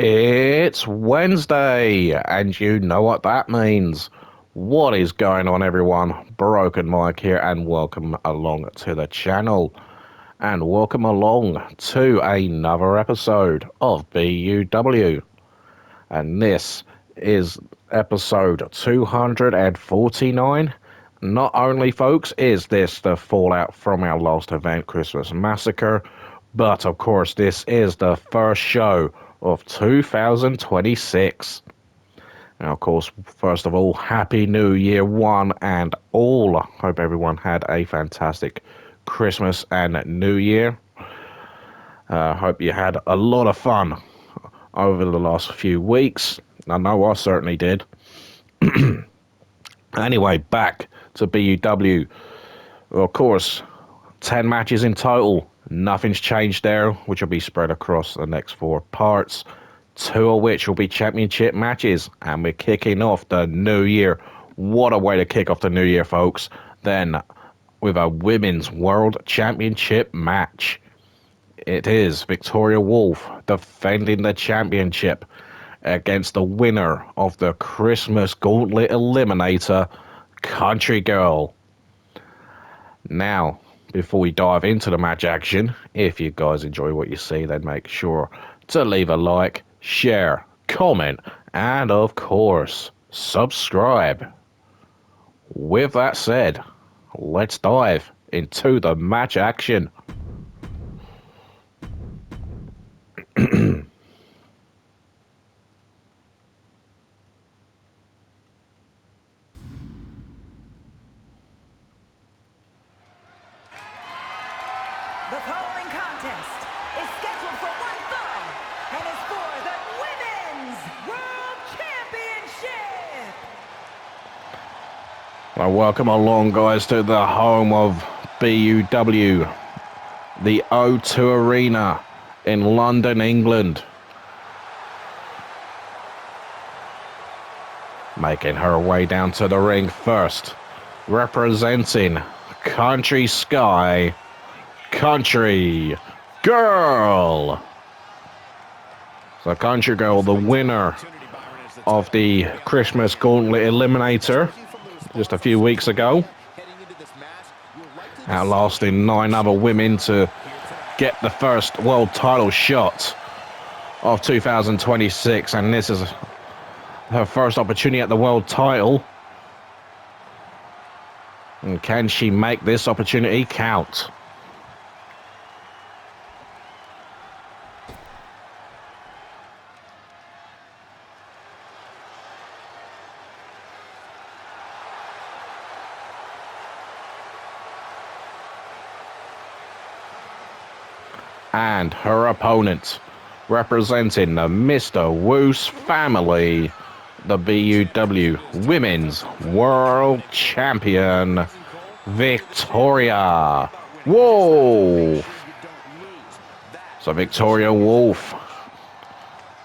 It's Wednesday, and you know what that means. What is going on, everyone? Broken Mike here, and welcome along to the channel. And welcome along to another episode of BUW. And this is episode 249. Not only, folks, is this the fallout from our last event, Christmas Massacre, but of course this is the first show of 2026. Now, of course, first of all, Happy New Year one and all. Hope everyone had a fantastic Christmas and New Year. Hope you had a lot of fun over the last few weeks. I know I certainly did. Anyway, back to BUW. Of course, 10 matches in total. Nothing's changed there, which will be spread across the next 4 parts, 2 of which will be championship matches, and we're kicking off the new year. What a way to kick off the new year, folks. Then, with a Women's World Championship match. It is Victoria Wolfe defending the championship against the winner of the Christmas Gauntlet Eliminator, Country Girl. Now, before we dive into the match action, if you guys enjoy what you see, then make sure to leave a like, share, comment, and of course, subscribe. With that said, let's dive into the match action. The following contest is scheduled for one fall and is for the Women's World Championship. Well, welcome along, guys, to the home of BUW, the O2 Arena in London, England. Making her way down to the ring first, representing Country Sky, Country Girl. So Country Girl, the winner of the Christmas Gauntlet Eliminator just a few weeks ago, outlasting 9 other women to get the first world title shot of 2026, and this is her first opportunity at the world title. And can she make this opportunity count? And her opponent, representing the Mr. Woose family, the BUW Women's World Champion, Victoria Wolfe. So Victoria Wolfe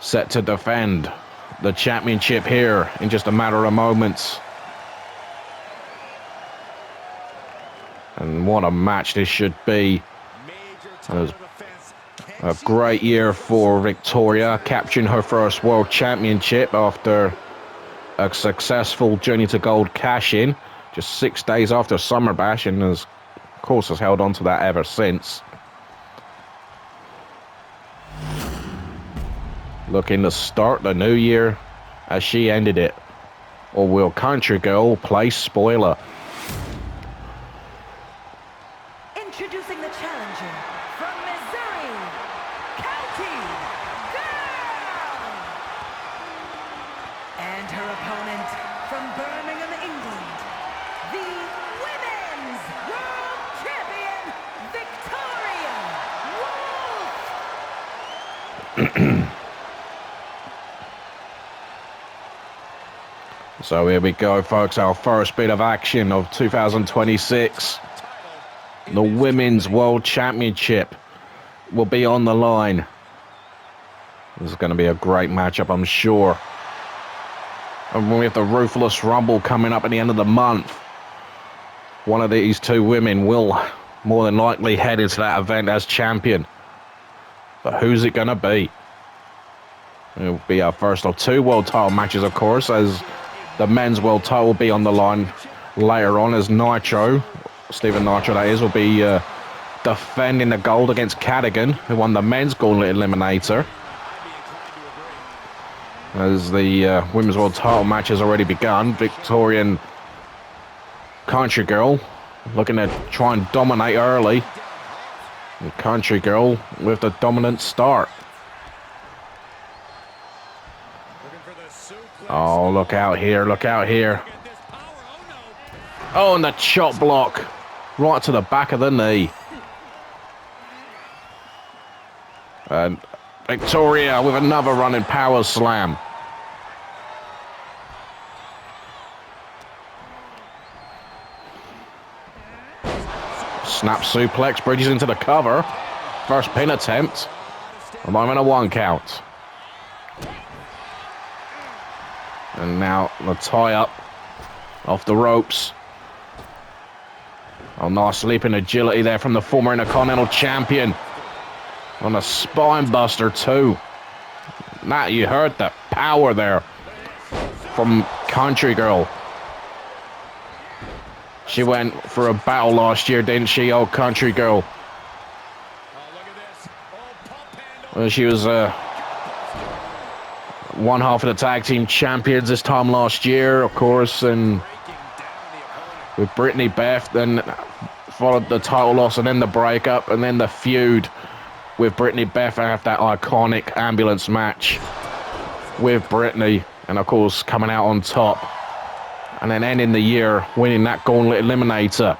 set to defend the championship here in just a matter of moments. And what a match this should be. It was a great year for Victoria, capturing her first world championship after a successful Journey to Gold cash-in just 6 days after Summer Bash, and of course has held on to that ever since. Looking to start the new year as she ended it. Or will Country Girl play spoiler? Introducing the challenger from Missouri, Country Girl. And her opponent from Birmingham, England, the Women's World Champion, Victoria Wolfe. So here we go, folks, our first bit of action of 2026. The Women's World Championship will be on the line. This is going to be a great matchup, I'm sure. And we have the Ruthless Rumble coming up at the end of the month. One of these 2 women will more than likely head into that event as champion. But who's it going to be? It'll be our first of 2 world title matches, of course, as the men's world title will be on the line later on, as Nitro, Stephen Nitro that is, will be defending the gold against Cadogan, who won the men's gauntlet eliminator. As the women's world title match has already begun, Victorian Country Girl looking to try and dominate early. The Country Girl with the dominant start. Oh, look out here, look out here. Oh, and the chop block right to the back of the knee. And Victoria with another running power slam. Snap suplex, bridges into the cover. First pin attempt. A moment of 1 count. And now the tie up off the ropes. Oh, nice leaping agility there from the former Intercontinental Champion. On a spine buster too. Now you heard the power there from Country Girl. She went for a battle last year, didn't she, old Country Girl? Well, she was one half of the tag team champions this time last year, of course, and with Brittany Beth, then followed the title loss and then the breakup and then the feud with Brittany Beth after that iconic ambulance match with Brittany, and of course coming out on top and then ending the year winning that gauntlet eliminator.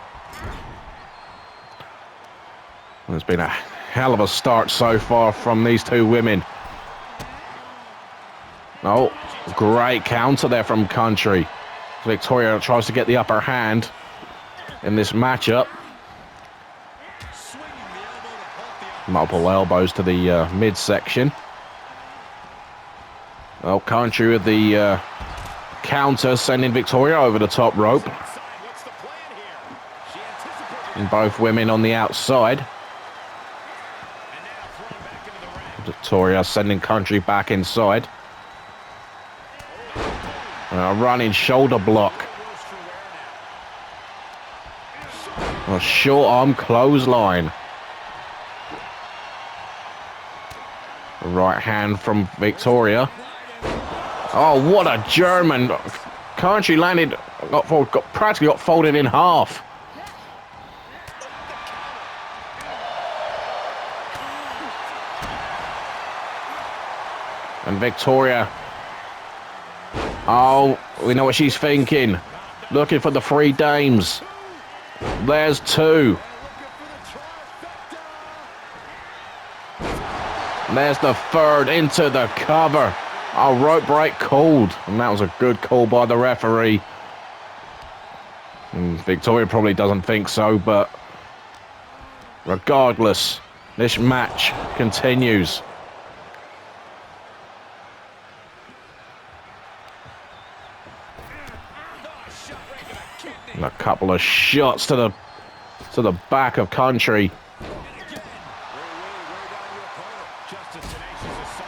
It's been a hell of a start so far from these 2 women. Oh, great counter there from Country. Victoria tries to get the upper hand in this matchup. Multiple elbows to the midsection. Oh, Country with the counter, sending Victoria over the top rope. And both women on the outside. Victoria sending Country back inside. A running shoulder block. A short arm clothesline. Right hand from Victoria. Oh, what a German. Country landed, practically got folded in half. And Victoria, oh, we know what she's thinking. Looking for the 3 dames. There's 2. And there's the 3rd into the cover. Oh, rope break called. And that was a good call by the referee. And Victoria probably doesn't think so, but regardless, this match continues. And a couple of shots to the back of Country.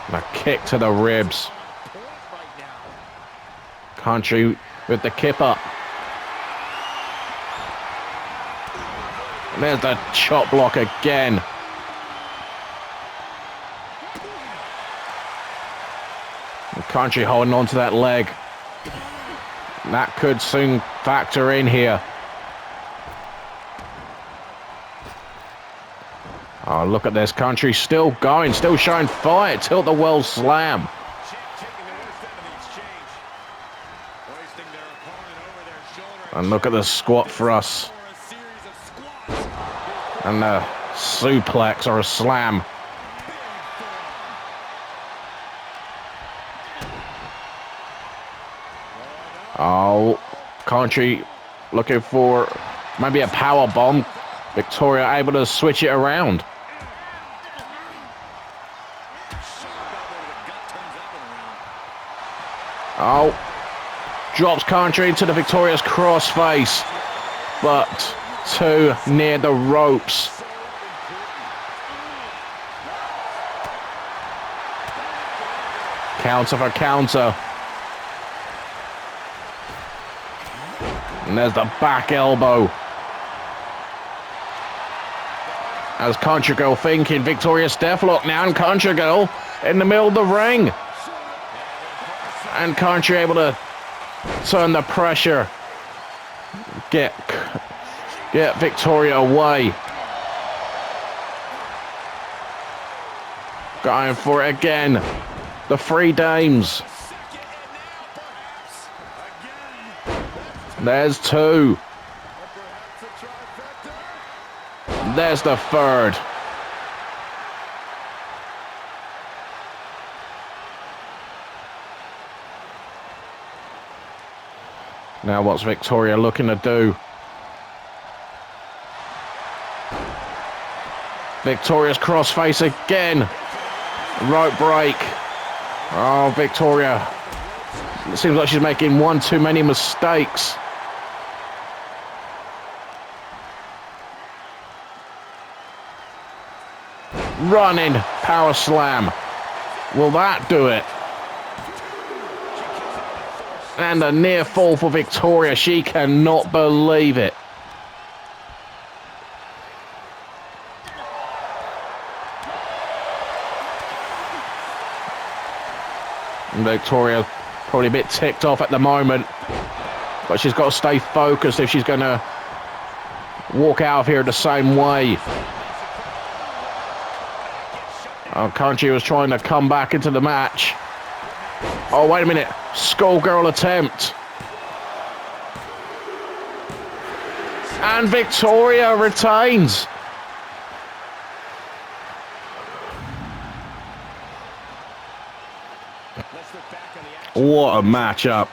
And a kick to the ribs. Country with the kip up. And there's the chop block again. And Country holding on to that leg. And that could soon factor in here. Oh, look at this. Country still going, still showing fight. Tilt the world slam. And look at the squat thrust. And the suplex or a slam. Oh, Country looking for maybe a power bomb. Victoria able to switch it around. Oh, drops Country into the Victoria's crossface, but too near the ropes. Counter for counter. And there's the back elbow. As Country Girl thinking, Victoria's Deathlock now, and Country Girl in the middle of the ring. And Country able to turn the pressure. Get Victoria away. Going for it again. The Three Dames. There's two. There's the third. Now what's Victoria looking to do? Victoria's crossface again. Rope break. Oh, Victoria. It seems like she's making one too many mistakes. Running power slam. Will that do it? And a near fall for Victoria. She cannot believe it. And Victoria probably a bit ticked off at the moment, but she's got to stay focused if she's going to walk out of here the same way. Country was trying to come back into the match. Oh, wait a minute. Schoolgirl attempt. And Victoria retains. What a matchup.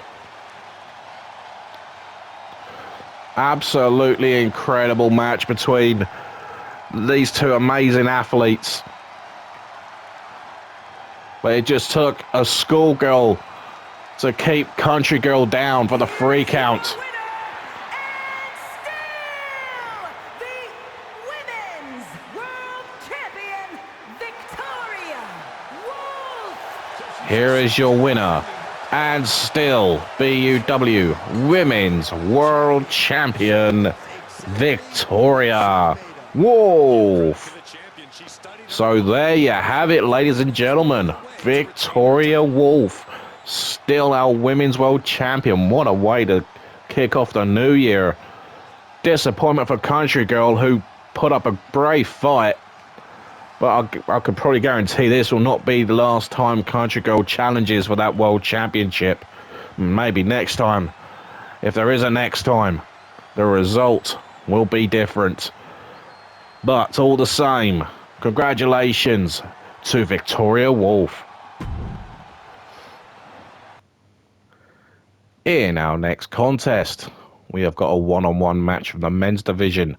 Absolutely incredible match between these two amazing athletes. But it just took a schoolgirl to keep Country Girl down for the 3 count. Here is your winner, and still BUW Women's World Champion, Victoria Wolfe. So there you have it, ladies and gentlemen. Victoria Wolfe, still our Women's World Champion. What a way to kick off the new year. Disappointment for Country Girl, who put up a brave fight. But I could probably guarantee this will not be the last time Country Girl challenges for that World Championship. Maybe next time. If there is a next time, the result will be different. But all the same, congratulations to Victoria Wolfe. In our next contest, we have got a one-on-one match from the men's division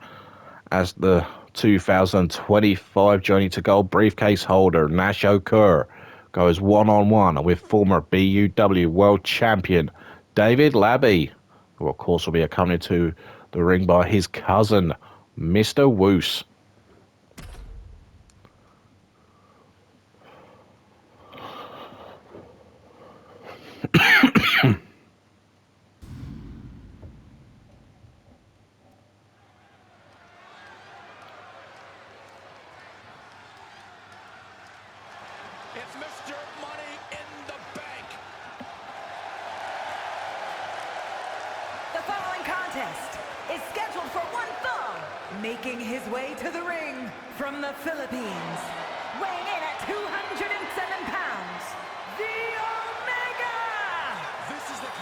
as the 2025 Journey to Gold briefcase holder Nash Okur goes one-on-one with former BUW World Champion David Labbe, who of course will be accompanied to the ring by his cousin Mr. Woose. It's Mr. Money in the Bank. The following contest is scheduled for one fall. Making his way to the ring from the Philippines, weighing in at 207 pounds, the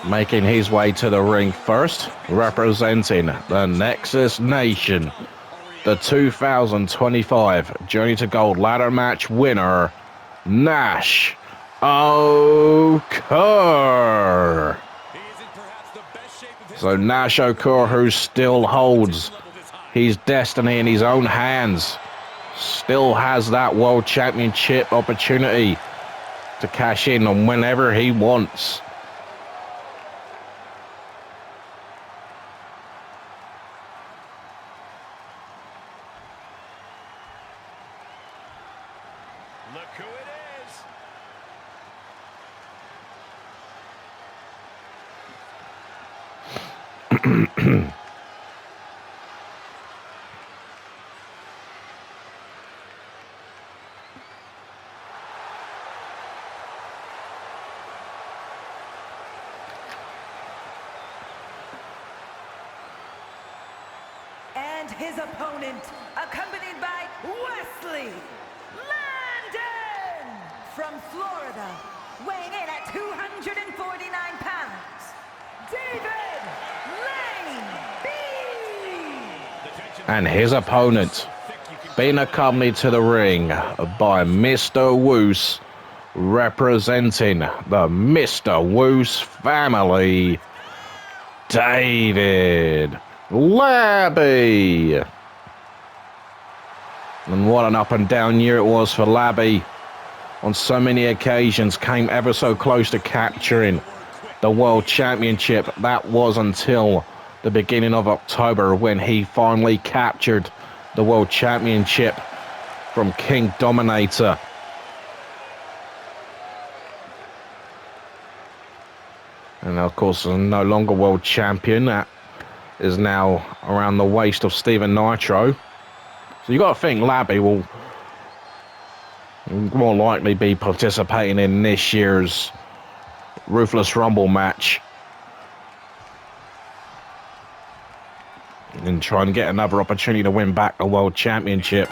Omega! Making his way to the ring first, representing the Nexus Nation, the 2025 Journey to Gold ladder match winner, Nash Okur. So Nash Okur, who still holds his destiny in his own hands, still has that World Championship opportunity to cash in on whenever he wants. Look who it is. And his opponent, accompanied by Wesley Landon from Florida, weighing in at 249 pounds, David Lane. And his opponent, being accompanied to the ring by Mr. Woose, representing the Mr. Woose family, David Labbe. And what an up and down year it was for Labbe. On so many occasions, came ever so close to capturing the World Championship. That was until the beginning of October when he finally captured the World Championship from King Dominator. And of course, no longer world champion. That is now around the waist of Steven Nitro. So you got to think Labbe will more likely be participating in this year's Ruthless Rumble match and try and get another opportunity to win back the World Championship.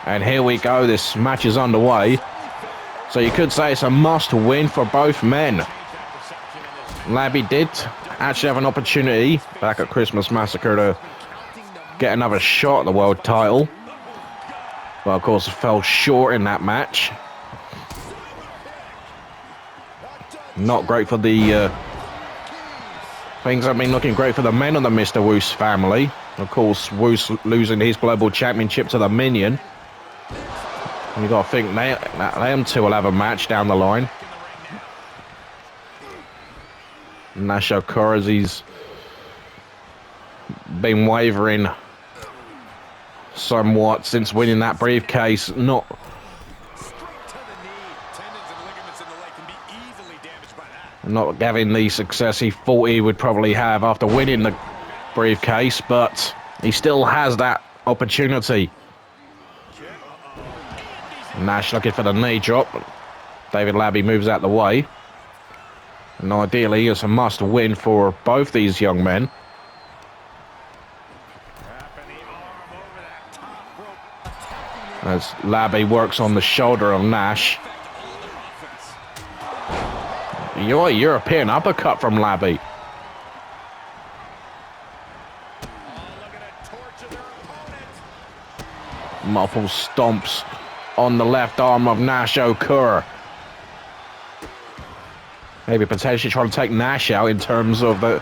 And here we go, this match is underway. So you could say it's a must-win for both men. Labbe did actually have an opportunity back at Christmas Massacre to get another shot at the world title. But of course fell short in that match. Not great for the... things have been looking great for the men of the Mr. Woose family. Of course, Woose losing his global championship to the Minion. And you got to think them two will have a match down the line. Nash Okur, as he's been wavering somewhat since winning that briefcase. Not having the success he thought he would probably have after winning the briefcase, but he still has that opportunity. Nash looking for the knee drop. David Labbe moves out the way. And ideally, it's a must-win for both these young men. As Labbe works on the shoulder of Nash. Your European uppercut from Labbe. Multiple stomps on the left arm of Nash Okur. Maybe potentially trying to take Nash out in terms of the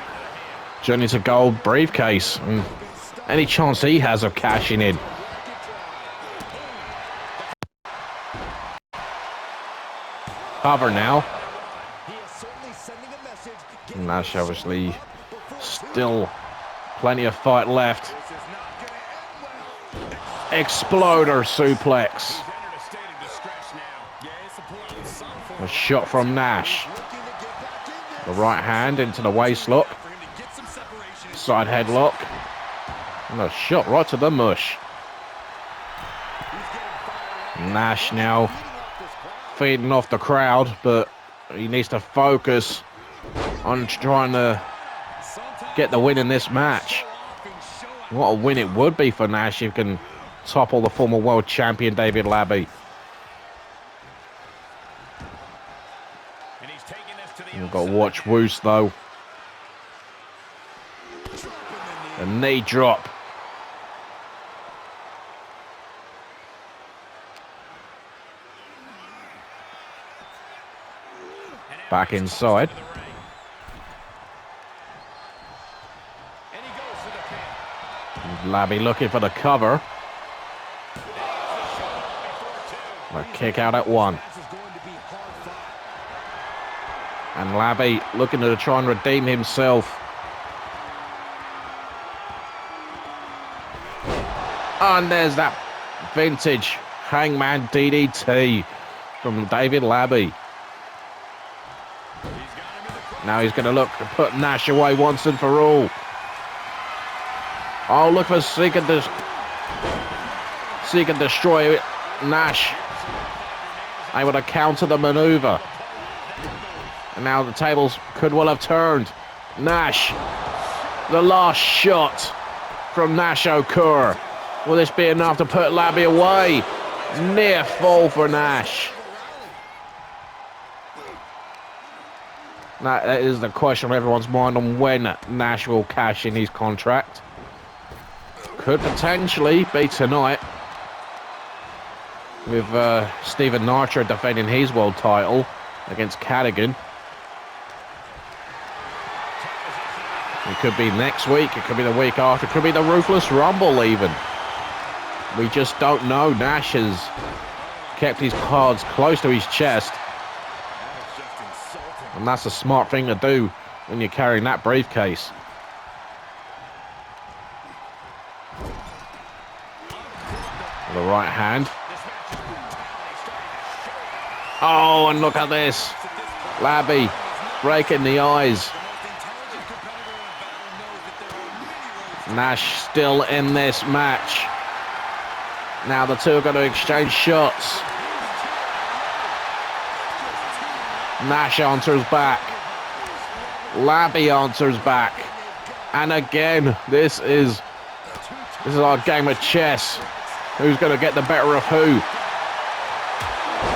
Journey to Gold briefcase. And any chance he has of cashing in. Cover now. Nash obviously still plenty of fight left. Exploder suplex. A shot from Nash. The right hand into the waist lock. Side headlock. And a shot right to the mush. Nash now feeding off the crowd, but he needs to focus on trying to get the win in this match. What a win it would be for Nash if he can topple the former world champion David Labbe. We've got to watch Woose though. A knee drop. Back inside. Labbe looking for the cover. A kick out at one. And Labbe looking to try and redeem himself. And there's that vintage Hangman DDT from David Labbe. Now he's going to look to put Nash away once and for all. Oh, look for Seek and Destroy. Nash able to counter the maneuver. And now the tables could well have turned. Nash, the last shot from Nash Okur. Will this be enough to put Labbe away? Near fall for Nash. That is the question on everyone's mind on when Nash will cash in his contract. Could potentially be tonight, with Stephen Archer defending his world title against Cadigan. It could be next week, it could be the week after, it could be the Ruthless Rumble even. We just don't know. Nash has kept his cards close to his chest. And that's a smart thing to do when you're carrying that briefcase. The right hand. Oh, and look at this. Labbe breaking the eyes. Nash still in this match. Now the two are going to exchange shots. Nash answers back. Labbe answers back. And again, this is our game of chess. Who's going to get the better of who?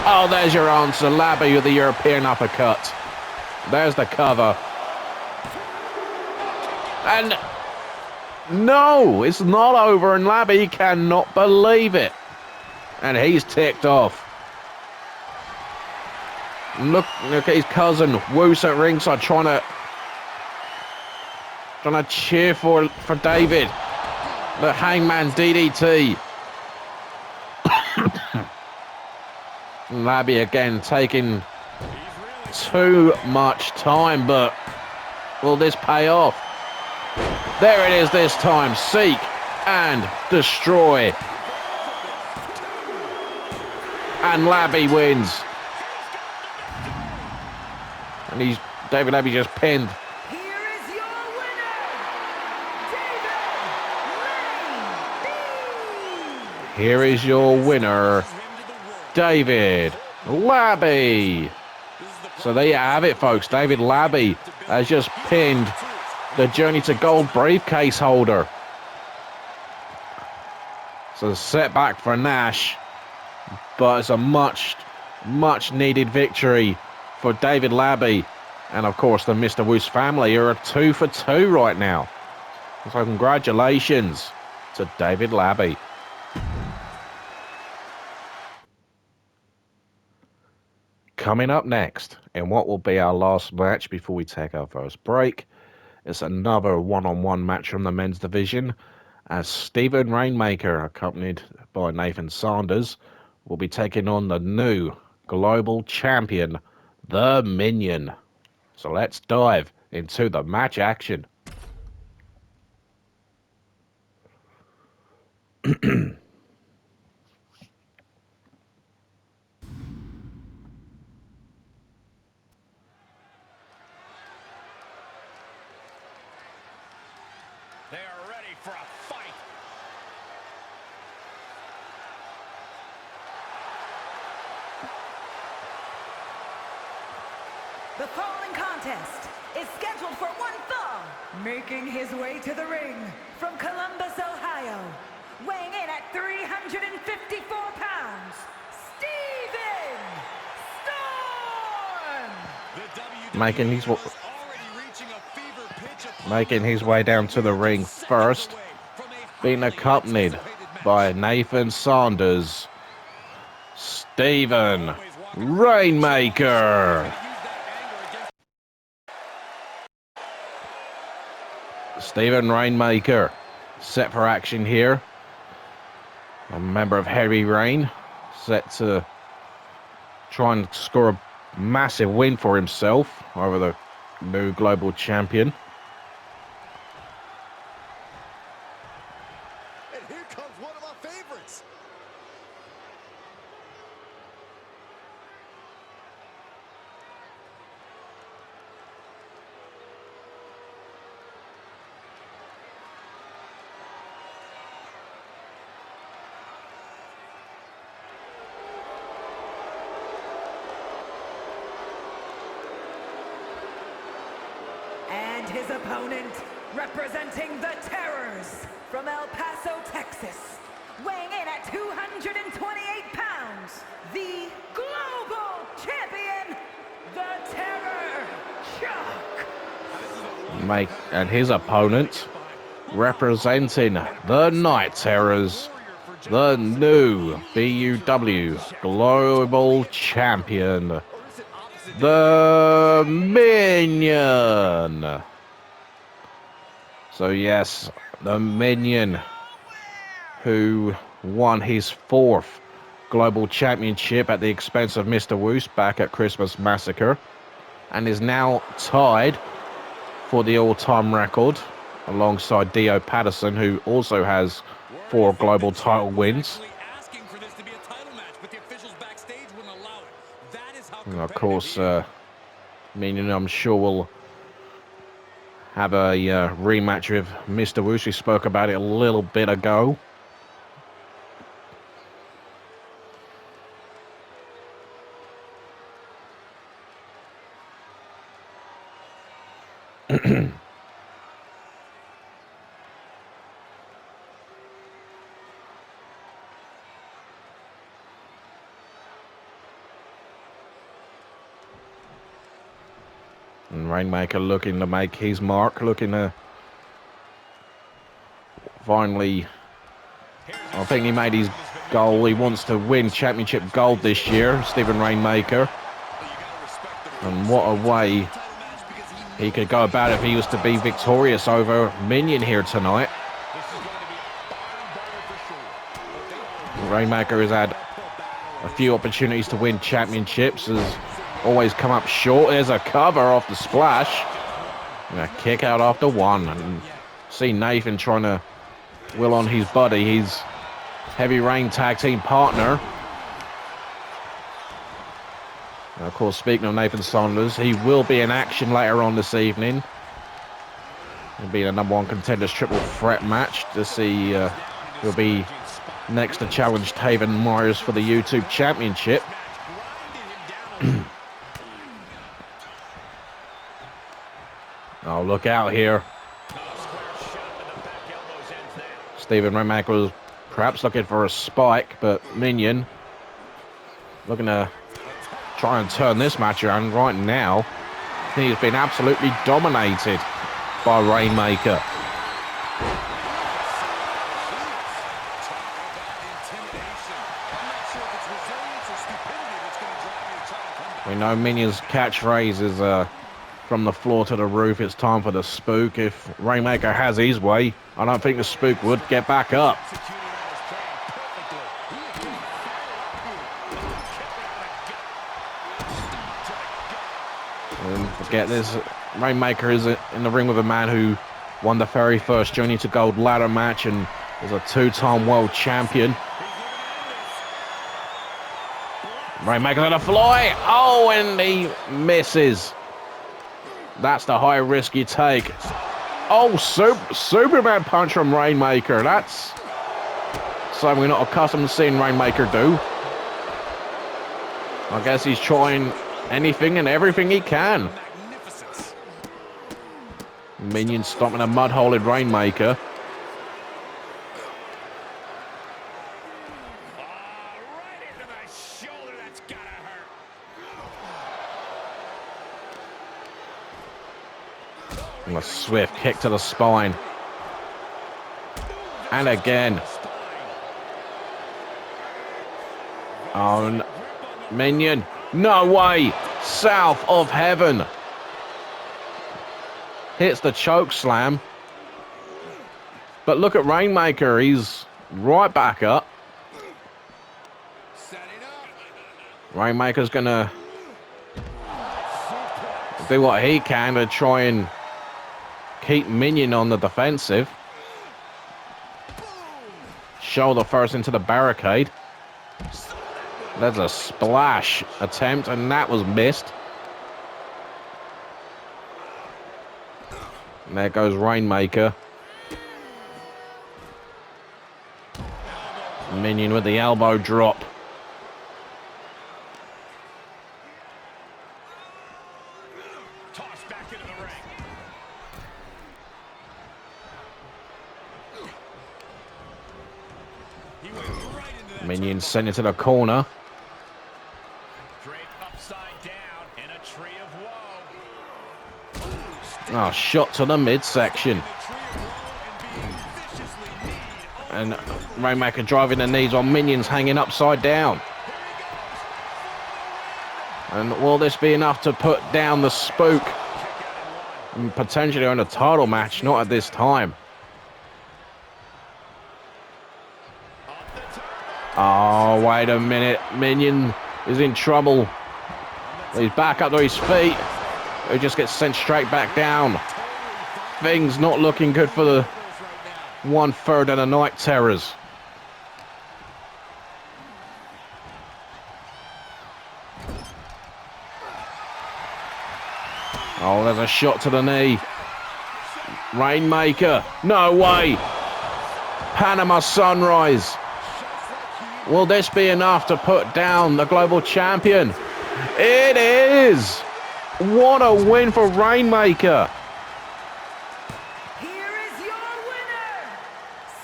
Oh, there's your answer. Labbe with the European uppercut. There's the cover. And no, it's not over, and Labbe cannot believe it. And he's ticked off. Look at his cousin, Woose at ringside, trying to cheer for David. The Hangman DDT. Labbe again taking too much time, but will this pay off? There it is this time. Seek and Destroy. And Labbe wins. And David Labbe just pinned. Here is your winner, David Labbe. Here is your winner, David Labbe. So there you have it, folks. David Labbe has just pinned the Journey to Gold briefcase holder. So a setback for Nash, but it's a much needed victory for David Labbe. And of course the Mr. Woose family are 2 for 2 right now. So congratulations to David Labbe. Coming up next, in what will be our last match before we take our first break, it's another one-on-one match from the men's division, as Stephen Rainmaker, accompanied by Nathan Sanders, will be taking on the new global champion, the Minion. So let's dive into the match action. They are ready for a fight. The following contest is scheduled for one fall. Making his way to the ring from Columbus, Ohio, weighing in at 354 pounds, Stephen Storm! Making his way down to the ring first, being accompanied by Nathan Sanders, Stephen Rainmaker. Stephen Rainmaker set for action here. A member of Heavy Rain, set to try and score a massive win for himself over the new global champion. And here comes one of my favorites. his opponent, representing the Terrors from El Paso, Texas, weighing in at 228 pounds, the Global Champion, the Terror, Chuck. And his opponent, representing the Night Terrors, the new BUW Global Champion, the Minion. So yes, the Minion, who won his 4th Global Championship at the expense of Mr. Woose back at Christmas Massacre, and is now tied for the all-time record alongside Dio Patterson, who also has 4 global title wins. And of course, Minion, I'm sure, will have a rematch with Mr. Woose. We spoke about it a little bit ago. And Rainmaker looking to make his mark, looking to finally, I think he made his goal. He wants to win championship gold this year, Stephen Rainmaker. And what a way he could go about it if he was to be victorious over Minion here tonight. Rainmaker has had a few opportunities to win championships, has always come up short. There's a cover off the splash. And a kick out after 1. And see Nathan trying to will on his buddy, his Heavy Rain tag team partner. And of course, speaking of Nathan Saunders, he will be in action later on this evening. It'll be the #1 Contenders Triple Threat match to see who'll be next to challenge Taven Myers for the YouTube Championship. Oh, look out here. Stephen Rainmaker was perhaps looking for a spike, but Minion looking to try and turn this match around right now. He's been absolutely dominated by Rainmaker. We know Minion's catchphrase is from the floor to the roof. It's time for the spook. If Rainmaker has his way, I don't think the spook would get back up. And forget this, Rainmaker is in the ring with a man who won the very first Journey to Gold ladder match and is a 2-time world champion. Rainmaker gonna fly. Oh, and he misses. That's the high risk you take. Oh, Superman punch from Rainmaker. That's something we're not accustomed to seeing Rainmaker do. I guess he's trying anything and everything he can. Minion stomping a mud hole in Rainmaker. And a swift kick to the spine. And again. Oh, Minion. No way. South of heaven. Hits the choke slam. But look at Rainmaker. He's right back up. Rainmaker's going to do what he can to try and keep Minion on the defensive. Shoulder first into the barricade. There's a splash attempt, and that was missed. And there goes Rainmaker. Minion with the elbow drop. Minion sent it to the corner. Draped upside down in a tree of woe. Oh, shot to the midsection. And Rainmaker driving the knees while Minion's hanging upside down. And will this be enough to put down the spook? And potentially on a title match, not at this time. Oh, wait a minute. Minion is in trouble. He's back up to his feet. He just gets sent straight back down. Things not looking good for the 1/3 of the Night Terrors. Oh, there's a shot to the knee. Rainmaker. No way. Panama Sunrise. Will this be enough to put down the global champion? It is. What a win for Rainmaker. Here is your winner,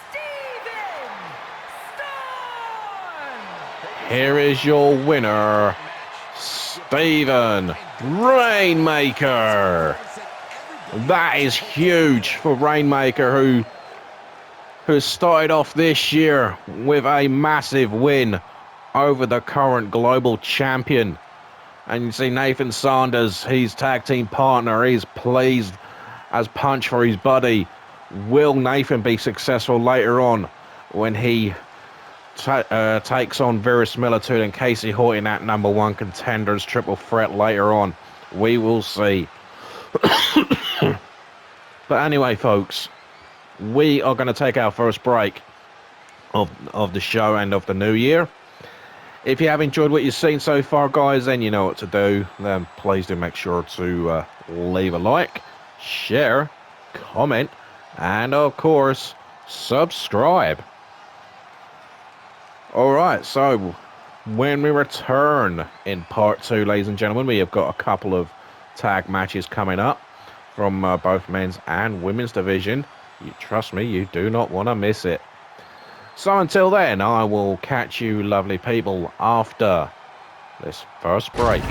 Steven Storm! Here is your winner, Steven Rainmaker. That is huge for Rainmaker, who started off this year with a massive win over the current global champion. And you see Nathan Sanders, his tag team partner, is pleased as punch for his buddy. Will Nathan be successful later on when he takes on Verisimilitude and Casey Horton at #1 contenders triple threat later on? We will see. But anyway, folks, we are going to take our first break of the show and of the new year. If you have enjoyed what you've seen so far, guys, then you know what to do. Then please do make sure to leave a like, share, comment, and of course, subscribe. Alright, so when we return in part 2, ladies and gentlemen, we have got a couple of tag matches coming up from both men's and women's division. You trust me, you do not want to miss it. So until then, I will catch you lovely people after this first break.